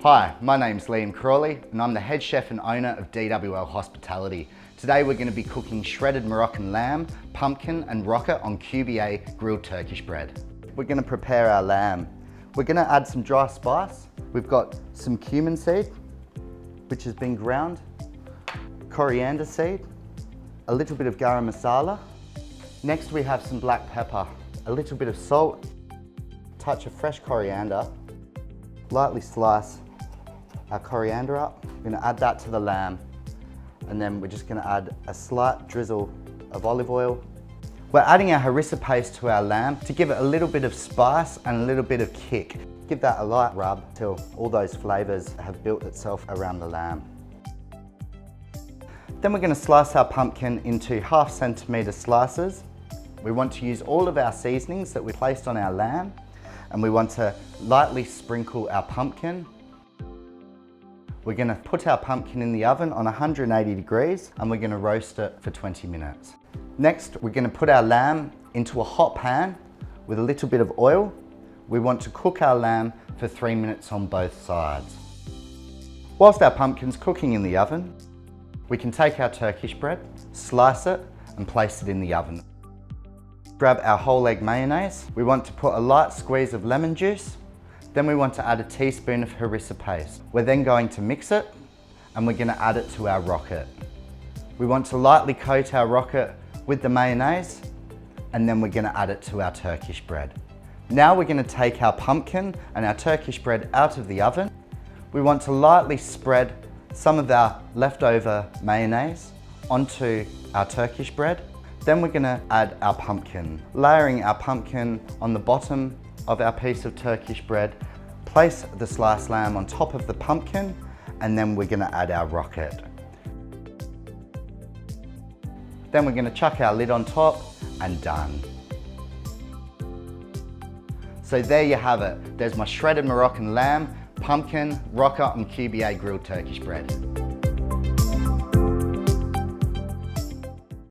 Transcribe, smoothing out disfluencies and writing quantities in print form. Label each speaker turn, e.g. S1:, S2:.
S1: Hi, my name's Liam Crawley and I'm the head chef and owner of DWL Hospitality. Today we're going to be cooking shredded Moroccan lamb, pumpkin and rocket on QBA grilled Turkish bread. We're going to prepare our lamb. We're going to add some dry spice. We've got some cumin seed, which has been ground, coriander seed, a little bit of garam masala. Next we have some black pepper, a little bit of salt, touch of fresh coriander, lightly slice our coriander up. We're going to add that to the lamb, and then we're just going to add a slight drizzle of olive oil. We're adding our harissa paste to our lamb to give it a little bit of spice and a little bit of kick. Give that a light rub till all those flavours have built itself around the lamb. Then we're going to slice our pumpkin into 1/2 centimetre slices. We want to use all of our seasonings that we placed on our lamb, and we want to lightly sprinkle our pumpkin. We're going to put our pumpkin in the oven on 180 degrees and we're going to roast it for 20 minutes. Next, we're going to put our lamb into a hot pan with a little bit of oil. We want to cook our lamb for 3 minutes on both sides. Whilst our pumpkin's cooking in the oven, we can take our Turkish bread, slice it and place it in the oven. Grab our whole egg mayonnaise. We want to put a light squeeze of lemon juice. Then we want to add a teaspoon of harissa paste. We're then going to mix it and we're going to add it to our rocket. We want to lightly coat our rocket with the mayonnaise and then we're going to add it to our Turkish bread. Now we're going to take our pumpkin and our Turkish bread out of the oven. We want to lightly spread some of our leftover mayonnaise onto our Turkish bread. Then we're going to add our pumpkin, layering our pumpkin on the bottom of our piece of Turkish bread. Place the sliced lamb on top of the pumpkin and then we're going to add our rocket. Then we're going to chuck our lid on top and done. So there you have it. There's my shredded Moroccan lamb, pumpkin, rocket and QBA grilled Turkish bread.